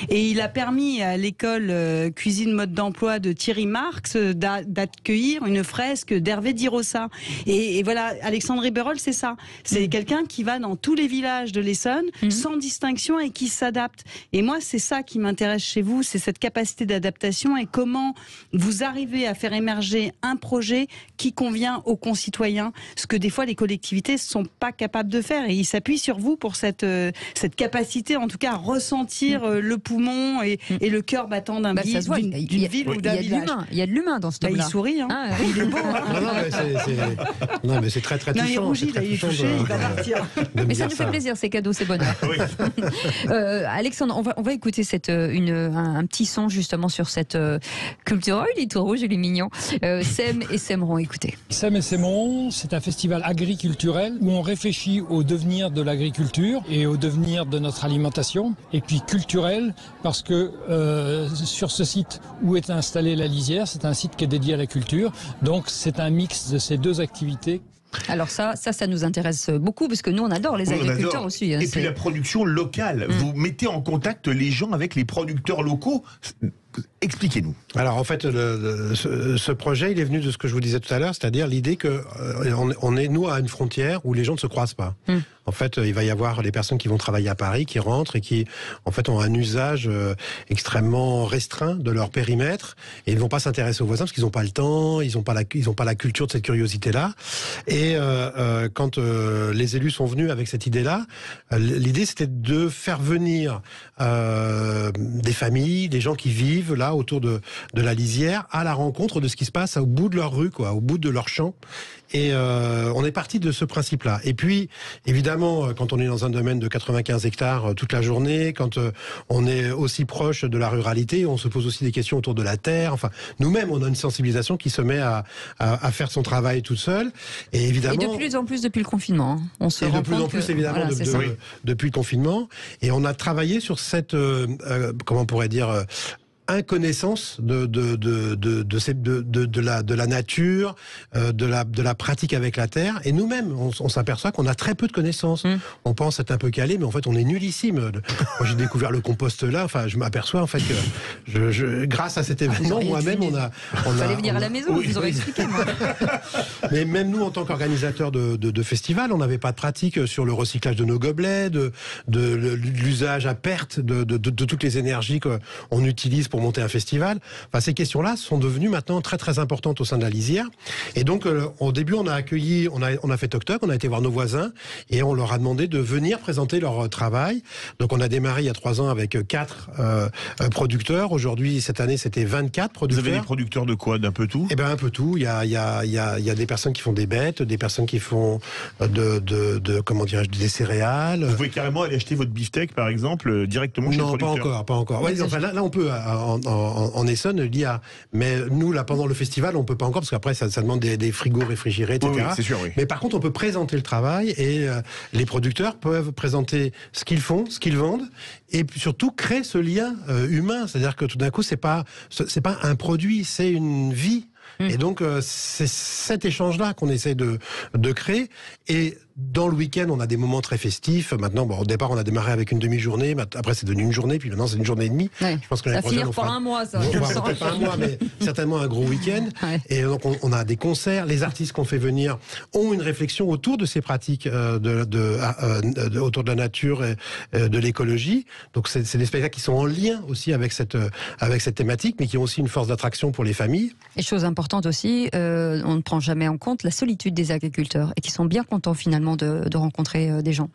Et il a permis à l'école cuisine mode d'emploi de Thierry Marx d'accueillir une fresque d'Hervé Di Rossa. Et voilà, Alexandre Riberol, c'est ça. C'est quelqu'un qui va dans tous les villages de l'Essonne, sans distinction, et qui s'adapte. Et moi, c'est ça qui m'intéresse chez vous, c'est cette capacité d'adaptation et comment vous arrivez à faire émerger un projet qui convient aux concitoyens, ce que des fois les collectivités ne sont pas capables de faire. Et ils s'appuient sur vous pour cette capacité, en tout cas, à ressentir le poumon et le cœur battant d'une ville ou d'un village. Il y a de l'humain dans ce homme-là. Il sourit, hein. Il est beau. Non, mais c'est très très touchant. Il rougit, il est touché, il va partir. Mais ça nous fait plaisir, c'est cadeau, c'est bonheur. Alexandre, on va écouter un petit son justement sur cette culture. Oh, il est tout rouge, il est mignon. Sème et Sèmeront, écoutez. Sème et Sèmeront, c'est un festival agriculturel où on réfléchit au devenir de l'agriculture et au devenir de notre alimentation. Et puis culturel, parce que sur ce site où est installée la lisière, c'est un site qui est dédié à la culture. Donc c'est un mix de ces deux activités. Alors ça nous intéresse beaucoup parce que nous on adore les agriculteurs aussi. Et puis la production locale. Vous mettez en contact les gens avec les producteurs locaux. Expliquez-nous. Alors en fait, ce projet, il est venu de ce que je vous disais tout à l'heure, c'est-à-dire l'idée que on est nous à une frontière où les gens ne se croisent pas. En fait, il va y avoir les personnes qui vont travailler à Paris, qui rentrent et qui, en fait, ont un usage extrêmement restreint de leur périmètre et ils ne vont pas s'intéresser aux voisins parce qu'ils n'ont pas le temps, ils n'ont pas la culture de cette curiosité-là. Et quand les élus sont venus avec cette idée-là, l'idée c'était de faire venir des familles, des gens qui vivent là autour de la lisière à la rencontre de ce qui se passe au bout de leur rue, au bout de leur champ. Et on est parti de ce principe-là. Et puis, évidemment, quand on est dans un domaine de 95 hectares toute la journée, quand on est aussi proche de la ruralité, on se pose aussi des questions autour de la terre. Enfin, nous-mêmes, on a une sensibilisation qui se met à faire son travail toute seule. Et évidemment, et de plus en plus depuis le confinement. On se rend de plus en plus, évidemment, depuis le confinement. Et on a travaillé sur cette, comment on pourrait dire, inconnaissance de la nature, de la pratique avec la terre. Et nous-mêmes, on s'aperçoit qu'on a très peu de connaissances. On pense être un peu calé, mais en fait, on est nullissime. Moi, j'ai découvert le compost là. Enfin, je m'aperçois en fait que grâce à cet événement, moi-même, on fallait venir à la maison. Je vous aurais expliqué. Moi. Mais même nous, en tant qu'organisateurs de festivals, on n'avait pas de pratique sur le recyclage de nos gobelets, de l'usage à perte de toutes les énergies qu'on utilise pour monter un festival. Enfin, ces questions-là sont devenues maintenant très très importantes au sein de la lisière. Et donc, au début, on a accueilli, on a fait toc-toc, on a été voir nos voisins et on leur a demandé de venir présenter leur travail. Donc, on a démarré il y a 3 ans avec 4 producteurs. Aujourd'hui, cette année, c'était 24 producteurs. Vous avez des producteurs de quoi? D'un peu tout? Eh ben, un peu tout. Il y a des personnes qui font des bêtes, des personnes qui font comment dirais-je, des céréales. Vous pouvez carrément aller acheter votre beefsteak, par exemple, directement chez le producteur? Non, pas encore. Ouais, enfin, là, on peut, en Essonne, il y a. Mais nous, là, pendant le festival, on peut pas encore, parce qu'après, ça demande des frigos réfrigérés, etc. Oui, c'est sûr, oui. Mais par contre, on peut présenter le travail et les producteurs peuvent présenter ce qu'ils font, ce qu'ils vendent, et puis surtout créer ce lien humain. C'est-à-dire que tout d'un coup, c'est pas un produit, c'est une vie. Et donc, c'est cet échange-là qu'on essaie de créer. Et dans le week-end, on a des moments très festifs. Maintenant, au départ, on a démarré avec une demi-journée. Après, c'est devenu une journée. Puis maintenant, c'est une journée et demie. Ouais. Je pense que ça va finir par un mois, ça. Peut-être pas un mois, mais certainement un gros week-end. Ouais. Et donc, on a des concerts. Les artistes qu'on fait venir ont une réflexion autour de ces pratiques autour de la nature et de l'écologie. Donc, c'est des spectacles qui sont en lien aussi avec cette thématique, mais qui ont aussi une force d'attraction pour les familles. Et chose importante aussi, on ne prend jamais en compte la solitude des agriculteurs et qui sont bien contents finalement de rencontrer des gens.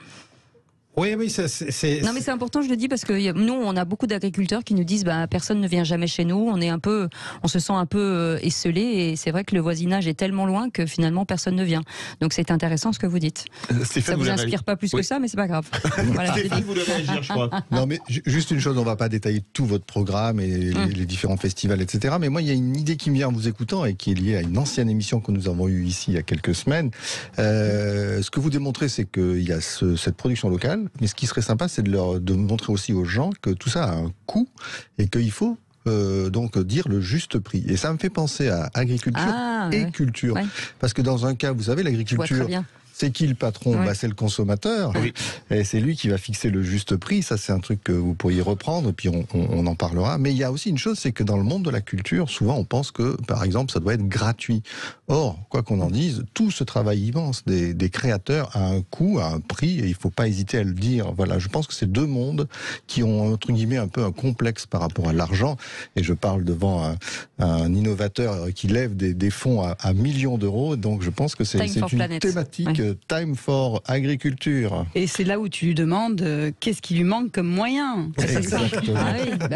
Oui, Non, mais c'est important, je le dis, parce que nous, on a beaucoup d'agriculteurs qui nous disent, personne ne vient jamais chez nous, on se sent un peu esselé, et c'est vrai que le voisinage est tellement loin que finalement personne ne vient. Donc c'est intéressant ce que vous dites. Stéphane, ça vous inspire pas plus que ça, mais c'est pas grave. Voilà. Stéphane voulait réagir, je crois. Non, mais juste une chose, on va pas détailler tout votre programme et les différents festivals, etc. Mais moi, il y a une idée qui me vient en vous écoutant et qui est liée à une ancienne émission que nous avons eue ici il y a quelques semaines. Ce que vous démontrez, c'est qu'il y a cette production locale. Mais ce qui serait sympa, c'est de montrer aussi aux gens que tout ça a un coût et qu'il faut donc dire le juste prix. Et ça me fait penser à agriculture et culture. Ouais. Parce que dans un cas, vous savez, l'agriculture, c'est qui le patron ? C'est le consommateur. Oui. Et c'est lui qui va fixer le juste prix. Ça, c'est un truc que vous pourriez reprendre, et puis on en parlera. Mais il y a aussi une chose, c'est que dans le monde de la culture, souvent on pense que, par exemple, ça doit être gratuit. Or, quoi qu'on en dise, tout ce travail immense des créateurs a un coût, a un prix, et il ne faut pas hésiter à le dire. Voilà, je pense que c'est deux mondes qui ont, entre guillemets, un peu un complexe par rapport à l'argent. Et je parle devant un innovateur qui lève des fonds à millions d'euros. Donc, je pense que c'est une thématique... Time for Agriculture. Et c'est là où tu lui demandes qu'est-ce qui lui manque comme moyen. Exactement.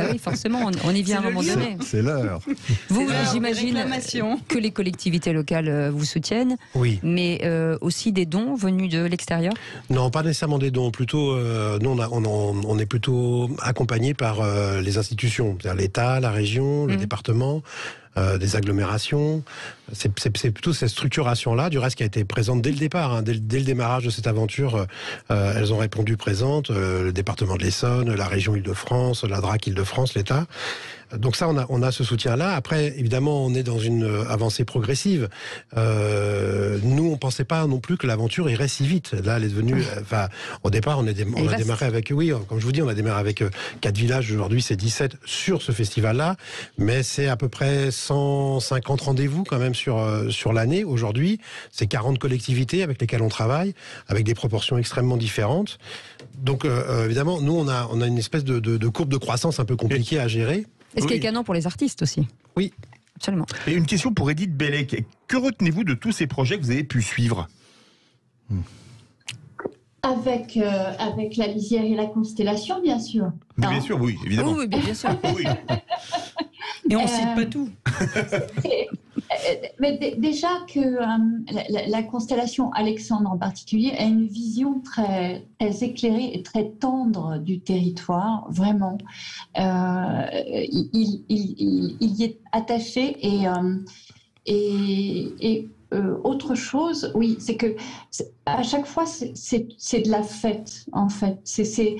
Oui, forcément, on y vient à un moment donné. C'est l'heure. Vous, j'imagine que les collectivités locales vous soutiennent, mais aussi des dons venus de l'extérieur ? Non, pas nécessairement des dons. Plutôt, nous, on est plutôt accompagnés par les institutions, c'est-à-dire l'État, la région, le département. Des agglomérations, c'est plutôt cette structuration-là, du reste qui a été présente dès le départ, dès le démarrage de cette aventure, elles ont répondu présentes, le département de l'Essonne, la région Île-de-France, la DRAC Île-de-France, l'État. Donc ça, on a ce soutien-là. Après, évidemment, on est dans une avancée progressive. Nous, on pensait pas non plus que l'aventure irait si vite. Là, elle est devenue... au départ, on a démarré avec... Oui, comme je vous dis, on a démarré avec 4 villages. Aujourd'hui, c'est 17 sur ce festival-là. Mais c'est à peu près 150 rendez-vous quand même sur l'année. Aujourd'hui, c'est 40 collectivités avec lesquelles on travaille, avec des proportions extrêmement différentes. Donc, évidemment, nous, on a une espèce de courbe de croissance un peu compliquée à gérer. Et ce qui est canon pour les artistes aussi. Oui. Absolument. Et une question pour Edith Bellec. Que retenez-vous de tous ces projets que vous avez pu suivre ? Avec la lisière et la constellation, bien sûr. Bien sûr, oui, évidemment. Oui, bien sûr. Oui. Et on ne cite pas tout. Mais déjà que la constellation Alexandre en particulier a une vision très, très éclairée et très tendre du territoire, vraiment. Il y est attaché et autre chose, oui, c'est que à chaque fois c'est de la fête en fait. C'est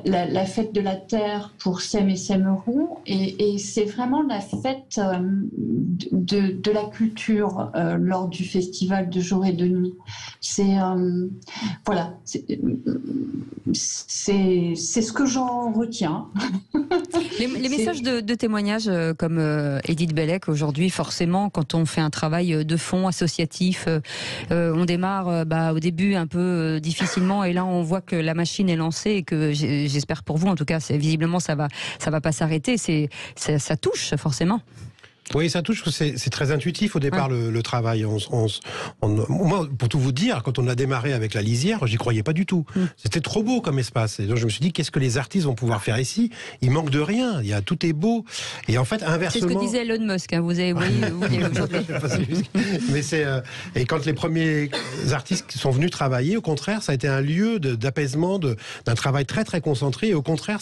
la fête de la terre pour Sème et Sèmerons et c'est vraiment la fête de la culture lors du festival de jour et de nuit. C'est voilà, c'est ce que j'en retiens. Les messages de témoignages comme Edith Bellec aujourd'hui, forcément, quand on fait un travail de fond associatif, on démarre au début un peu difficilement et là on voit que la machine est lancée et que j'espère pour vous en tout cas, visiblement ça va pas s'arrêter, ça touche forcément. Oui, ça touche, c'est très intuitif au départ le travail. Moi, pour tout vous dire, quand on a démarré avec la lisière, j'y croyais pas du tout. C'était trop beau comme espace. Et donc je me suis dit, qu'est-ce que les artistes vont pouvoir faire ici ? Il manque de rien. Tout est beau. Et en fait, inversement. C'est ce que disait Elon Musk. Vous avez aujourd'hui. Mais et quand les premiers artistes sont venus travailler, au contraire, ça a été un lieu d'apaisement, d'un travail très très concentré. Et au contraire,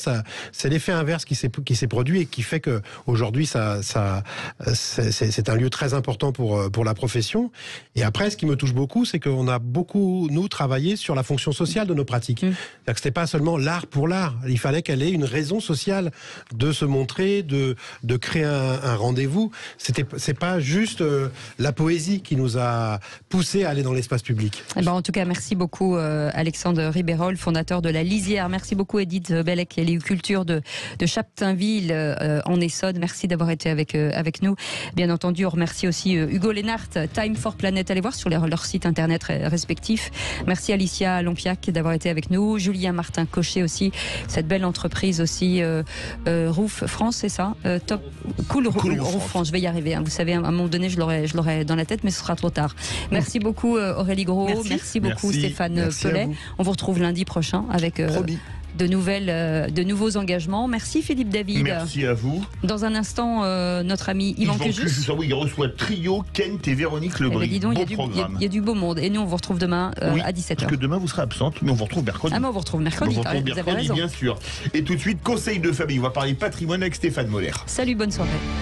c'est l'effet inverse qui s'est produit et qui fait que aujourd'hui, c'est un lieu très important pour la profession. Et après, ce qui me touche beaucoup, c'est qu'on a beaucoup, nous, travaillé sur la fonction sociale de nos pratiques. C'est-à-dire que c'était pas seulement l'art pour l'art. Il fallait qu'elle ait une raison sociale de se montrer, de créer un rendez-vous. C'est pas juste la poésie qui nous a poussé à aller dans l'espace public. En tout cas, merci beaucoup Alexandre Ribérol, fondateur de la Lisière. Merci beaucoup Edith Bellec, Culture de Chaptainville en Essonne. Merci d'avoir été avec nous. nous. Bien entendu, on remercie aussi Hugo Lénart, Time for Planet. Allez voir sur leur site internet respectif. Merci Alicia Lompiac d'avoir été avec nous. Julien Martin Cochet aussi, cette belle entreprise aussi, Roof France, c'est ça, top, cool Roof France. Je vais y arriver. Vous savez, à un moment donné, je l'aurai dans la tête, mais ce sera trop tard. Merci beaucoup Aurélie Gros. Merci beaucoup Stéphane Pellet. On vous retrouve lundi prochain avec de nouveaux engagements. Merci Philippe David. Merci à vous. Dans un instant, notre ami Yvan Cugus. Oui, il reçoit Trio, Kent et Véronique Lebris. Il y a du beau monde. Et nous, on vous retrouve demain à 17h. Parce que demain, vous serez absente, mais on vous retrouve mercredi. On vous retrouve mercredi. Vous avez raison. Bien sûr. Et tout de suite, conseil de famille. On va parler patrimoine avec Stéphane Moller. Salut, bonne soirée.